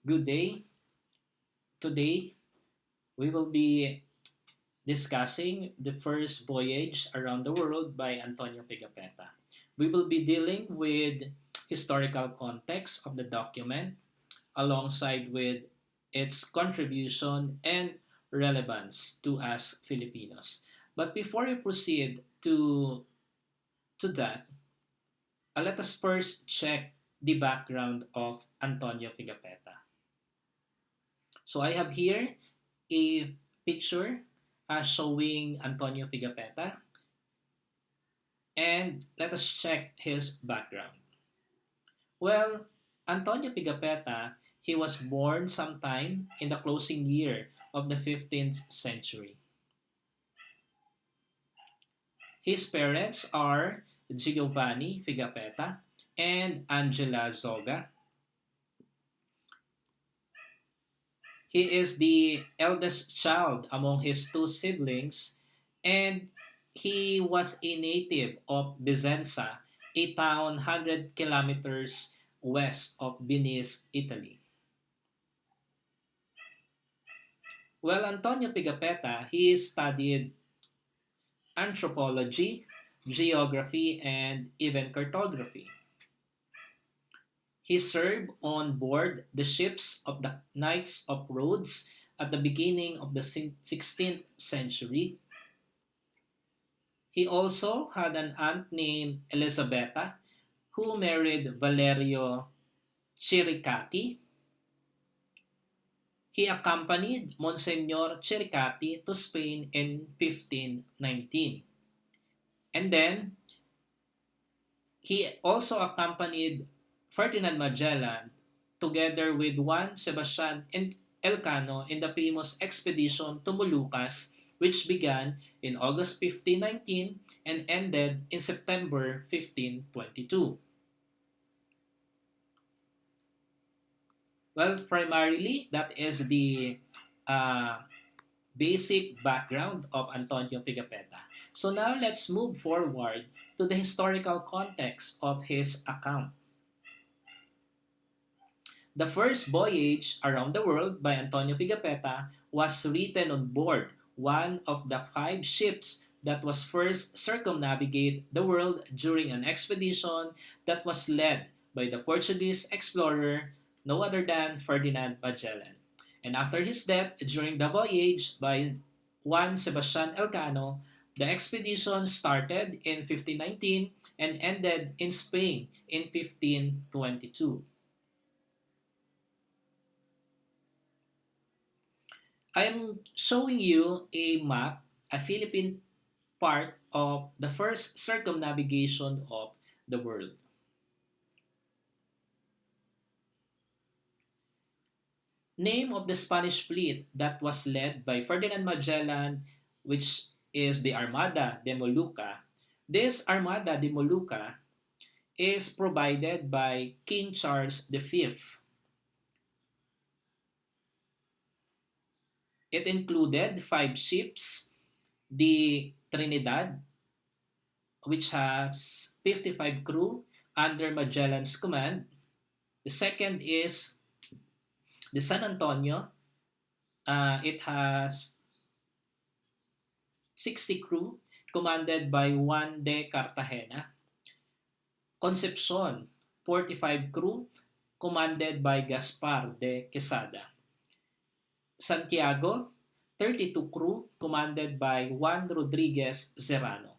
Good day. Today, we will be discussing the first voyage around the world by Antonio Pigafetta. We will be dealing with historical context of the document alongside with its contribution and relevance to us Filipinos. But before we proceed to that, let us first check the background of Antonio Pigafetta. So I have here a picture showing Antonio Pigafetta, and let us check his background. Well, Antonio Pigafetta, he was born sometime in the closing year of the 15th century. His parents are Giovanni Pigafetta and Angela Zoga. He is the eldest child among his two siblings, and he was a native of Vicenza, a town 100 kilometers west of Venice, Italy. Well, Antonio Pigafetta, he studied anthropology, geography, and even cartography. He served on board the ships of the Knights of Rhodes at the beginning of the 16th century. He also had an aunt named Elisabetta who married Valerio Chiricati. He accompanied Monsignor Chiricati to Spain in 1519. And then he also accompanied Ferdinand Magellan together with Juan Sebastian Elcano in the famous expedition to Moluccas, which began in August 1519 and ended in September 1522. Well, primarily, that is the uh, basic background of Antonio Pigafetta. So now let's move forward to the historical context of his account. The first voyage around the world by Antonio Pigafetta was written on board one of the five ships that was first circumnavigate the world during an expedition that was led by the Portuguese explorer no other than Ferdinand Magellan. And after his death during the voyage by Juan Sebastian Elcano, the expedition started in 1519 and ended in Spain in 1522. I'm showing you a map, a Philippine part of the first circumnavigation of the world. Name of the Spanish fleet that was led by Ferdinand Magellan, which is the Armada de Molucca. This Armada de Molucca is provided by King Charles V. It included five ships, the Trinidad, which has 55 crew under Magellan's command. The second is the San Antonio. It has 60 crew commanded by Juan de Cartagena. Concepcion, 45 crew commanded by Gaspar de Quesada. Santiago, 32 crew commanded by Juan Rodriguez Serrano.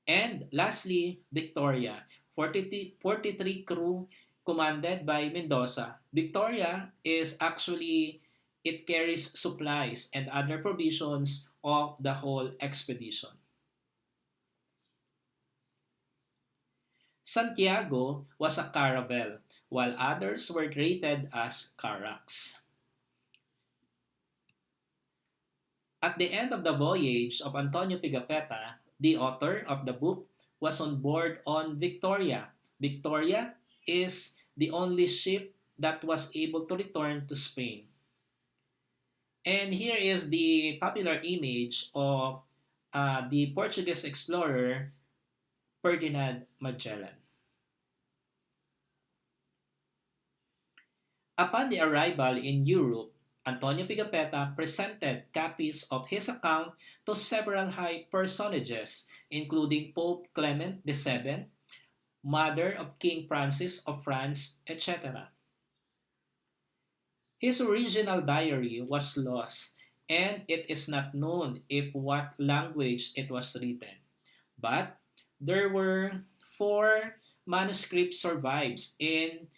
And lastly, Victoria, 43 crew commanded by Mendoza. Victoria is actually, it carries supplies and other provisions of the whole expedition. Santiago was a caravel, while others were rated as carracks. At the end of the voyage of Antonio Pigafetta, the author of the book was on board on Victoria. Victoria is the only ship that was able to return to Spain. And here is the popular image of the Portuguese explorer Ferdinand Magellan. Upon the arrival in Europe, Antonio Pigafetta presented copies of his account to several high personages, including Pope Clement VII, mother of King Francis of France, etc. His original diary was lost, and it is not known if what language it was written. But there were four manuscripts survives in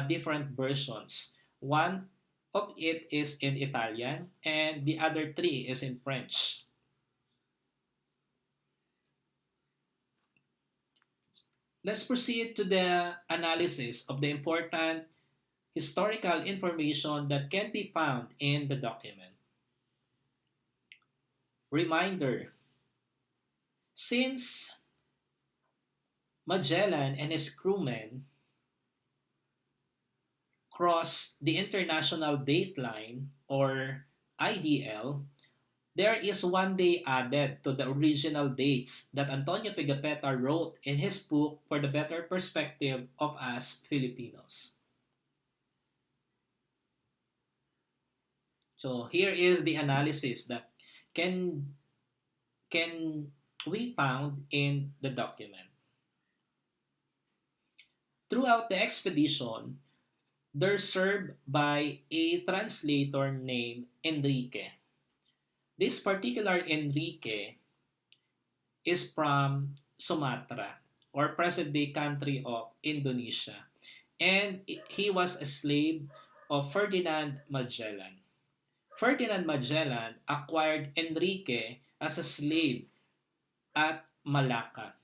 different versions. One of it is in Italian, and the other three is in French. Let's proceed to the analysis of the important historical information that can be found in the document. Reminder: since Magellan and his crewmen crossed the international dateline or IDL, there is one day added to the original dates that Antonio Pigafetta wrote in his book for the better perspective of us Filipinos. So here is the analysis that can can we found in the document. Throughout the expedition, they're served by a translator named Enrique. This particular Enrique is from Sumatra or present-day country of Indonesia, and he was a slave of Ferdinand Magellan. Ferdinand Magellan acquired Enrique as a slave at Malacca.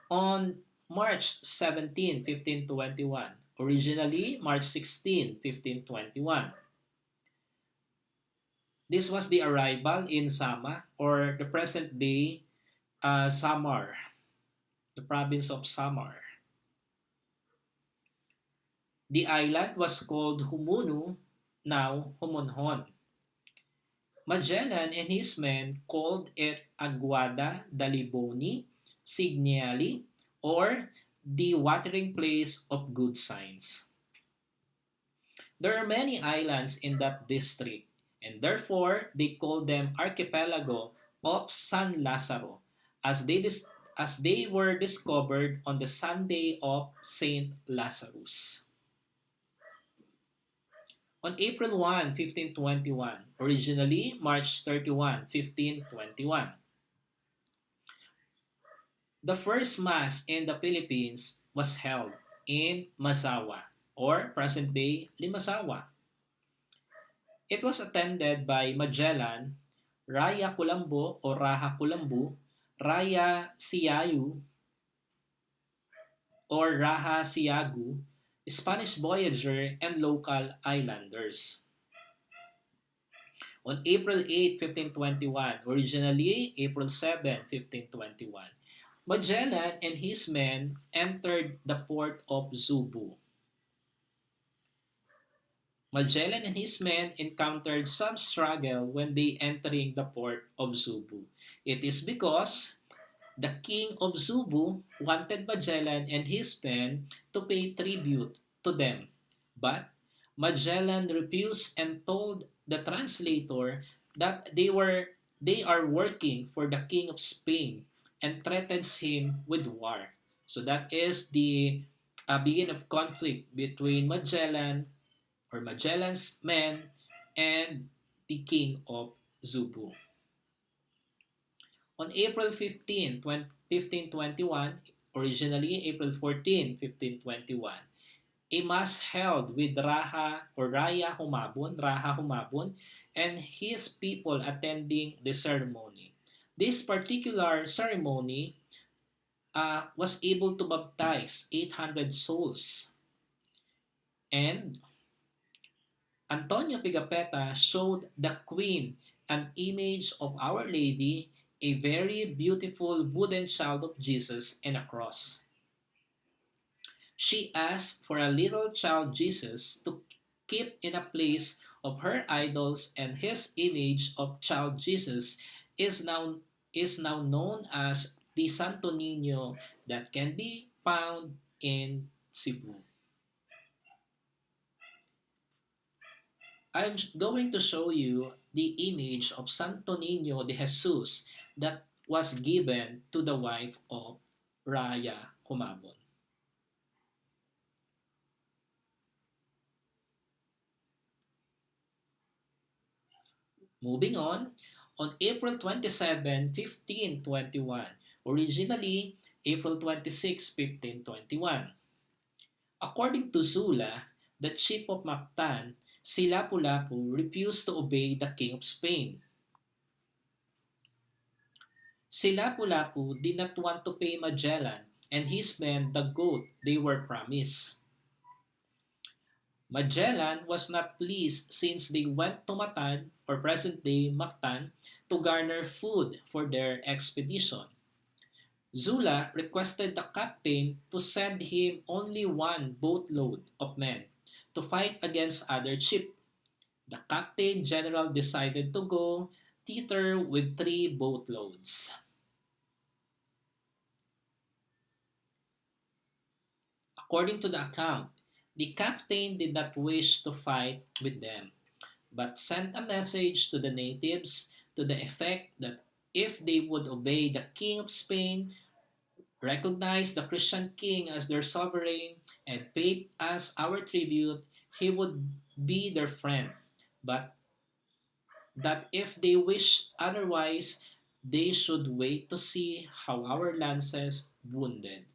On March 17, 1521, originally March 16, 1521, this was the arrival in Sama or the present day Samar, the province of Samar. The island was called Humunu, now Humonhon. Magellan and his men called it Aguada Daliboni, Signali, or the watering place of good signs. There are many islands in that district, and therefore they call them Archipelago of San Lazaro, as they were discovered on the Sunday of Saint Lazarus. On April 1, 1521, originally March 31, 1521, the first Mass in the Philippines was held in Mazawa, or present-day Limasawa. It was attended by Magellan, Raia Kulambo o Raha Kulambu, Raia Siayu or Raha Siagu, Spanish voyager, and local islanders. On April 8, 1521, originally April 7, 1521, Magellan and his men entered the port of Zubu. Magellan and his men encountered some struggle when they entering the port of Zubu. It is because the king of Zubu wanted Magellan and his men to pay tribute to them. But Magellan refused and told the translator that they are working for the king of Spain and threatens him with war. So that is the beginning of conflict between Magellan's men and the king of Zubu. On April 15, 1521, originally April 14, 1521, a mass held with Raha Humabon, and his people attending the ceremony. This particular ceremony was able to baptize 800 souls, and Antonio Pigafetta showed the Queen an image of Our Lady, a very beautiful wooden child of Jesus, and a cross. She asked for a little child Jesus to keep in a place of her idols, and his image of child Jesus is now is known as the Santo Nino that can be found in Cebu. I'm going to show you the image of Santo Nino de Jesus that was given to the wife of Raia Humabon. Moving on April 27, 1521, originally April 26, 1521. According to Zula, the chief of Mactan, si Lapu-Lapu refused to obey the king of Spain. Si Lapu-Lapu did not want to pay Magellan and his men the gold they were promised. Magellan was not pleased since they went to Matan, or present-day Mactan, to garner food for their expedition. Zula requested the captain to send him only one boatload of men to fight against other ships. The captain general decided to go thither with 3 boatloads. According to the account, the captain did not wish to fight with them, but sent a message to the natives to the effect that if they would obey the King of Spain, recognize the Christian king as their sovereign, and pay us our tribute, he would be their friend. But that if they wish otherwise, they should wait to see how our lances wounded.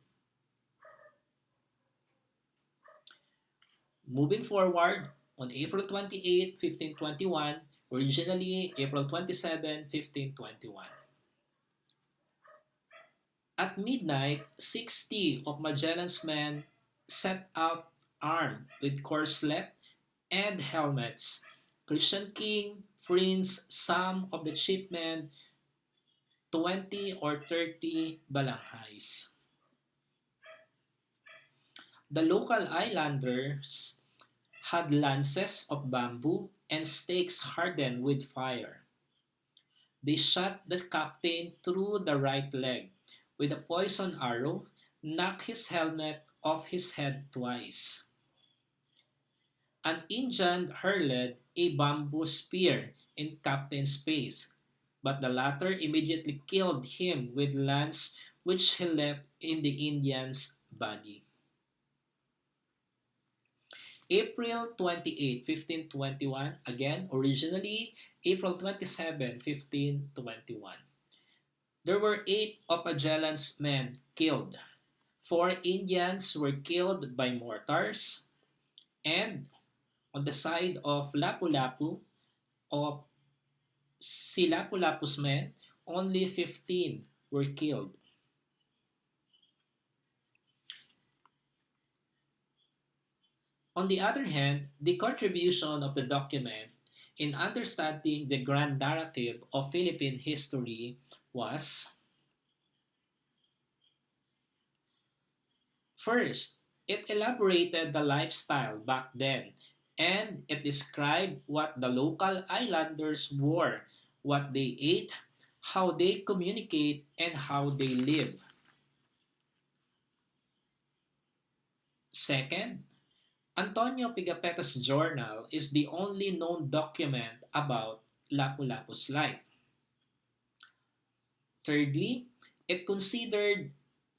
Moving forward, on April 28, 1521, originally April 27, 1521. At midnight, 60 of Magellan's men set out armed with corselet and helmets. Christian king, prince, some of the chief men, 20 or 30 balanghais. The local islanders had lances of bamboo and stakes hardened with fire. They shot the captain through the right leg with a poisoned arrow, knocked his helmet off his head twice. An Indian hurled a bamboo spear in captain's face, but the latter immediately killed him with lance which he left in the Indian's body. April 28, 1521, again, originally April 27, 1521. There were 8 of Magellan's men killed. 4 Indians were killed by mortars, and on the side of Lapu-Lapu, of si Lapu-Lapu's men, only 15 were killed. On the other hand, the contribution of the document in understanding the grand narrative of Philippine history was: first, it elaborated the lifestyle back then, and it described what the local islanders wore, what they ate, how they communicate, and how they live. Second, Antonio Pigafetta's journal is the only known document about Lapu-Lapu's life. Thirdly, it considered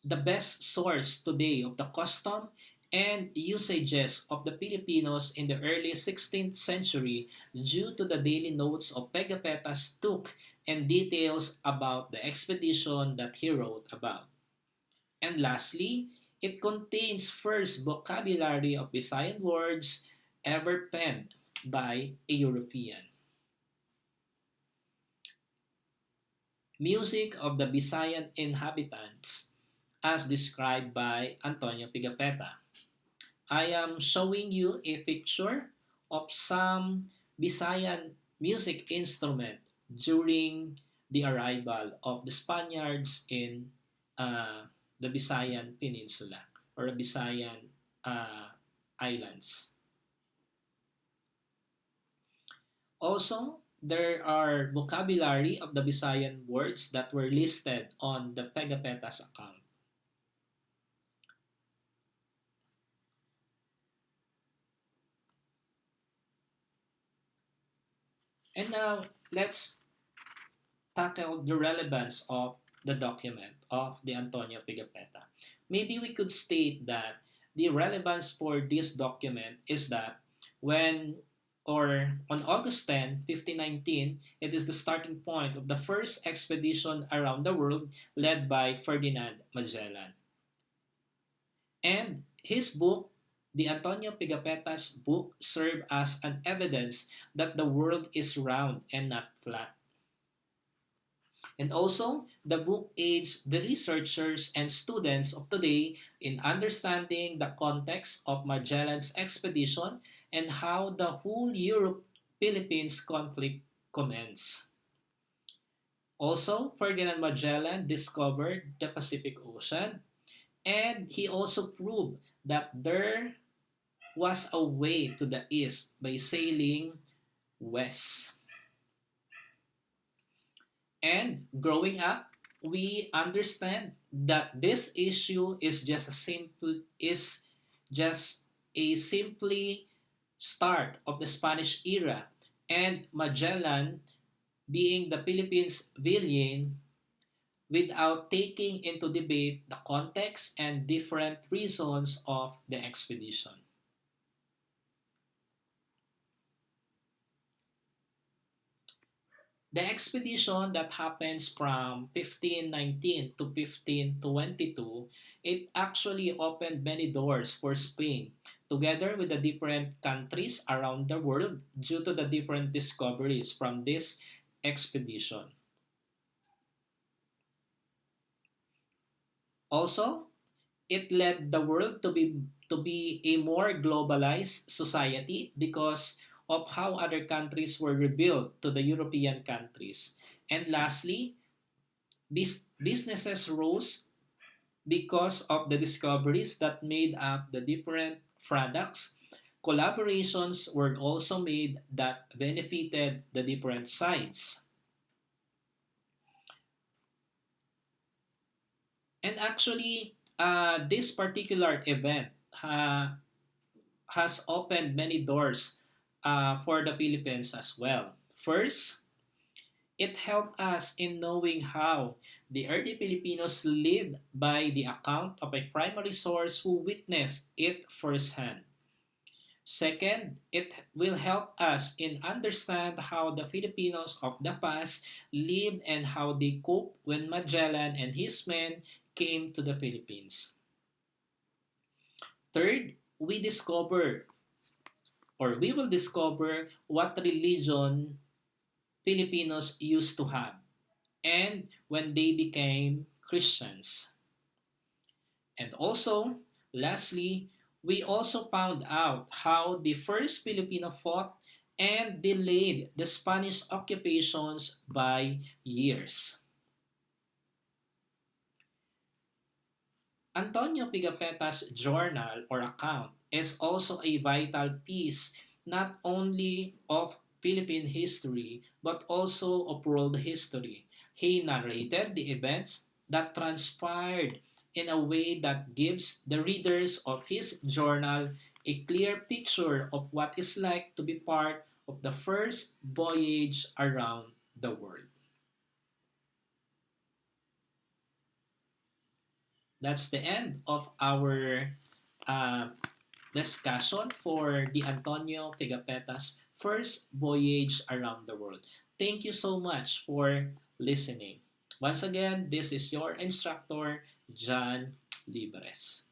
the best source today of the custom and usages of the Filipinos in the early 16th century due to the daily notes of Pigafetta's took and details about the expedition that he wrote about. And lastly, it contains first vocabulary of Visayan words ever penned by a European. Music of the Visayan inhabitants as described by Antonio Pigafetta. I am showing you a picture of some Visayan music instrument during the arrival of the Spaniards in the Visayan Peninsula or Visayan Islands. Also, there are vocabulary of the Visayan words that were listed on the Pegapeta's account. And now let's tackle the relevance of the document of the Antonio Pigafetta. Maybe we could state that the relevance for this document is that when or on August 10, 1519, it is the starting point of the first expedition around the world led by Ferdinand Magellan. And his book, the Antonio Pigafetta's book, served as an evidence that the world is round and not flat. And also, the book aids the researchers and students of today in understanding the context of Magellan's expedition and how the whole Europe Philippines conflict commenced. Also, Ferdinand Magellan discovered the Pacific Ocean, and he also proved that there was a way to the east by sailing west. And growing up, we understand that this issue is just a simply start of the Spanish era, and Magellan being the Philippines villain without taking into debate the context and different reasons of the expedition. The expedition that happens from 1519 to 1522, it actually opened many doors for Spain, together with the different countries around the world due to the different discoveries from this expedition. Also, it led the world to be a more globalized society because of how other countries were rebuilt to the European countries. And lastly, businesses rose because of the discoveries that made up the different products. Collaborations were also made that benefited the different sides. And actually, this particular event has opened many doors for the Philippines as well. First, it helped us in knowing how the early Filipinos lived by the account of a primary source who witnessed it firsthand. Second, it will help us in understand how the Filipinos of the past lived and how they coped when Magellan and his men came to the Philippines. Third, we will discover what religion Filipinos used to have and when they became Christians. And also, lastly, we also found out how the first Filipino fought and delayed the Spanish occupations by years. Antonio Pigafetta's journal or account is also a vital piece not only of Philippine history but also of world history. He narrated the events that transpired in a way that gives the readers of his journal a clear picture of what it's like to be part of the first voyage around the world. That's the end of our uh, discussion for the Antonio Pigafetta's first voyage around the world. Thank you so much for listening. Once again, this is your instructor, John Libres.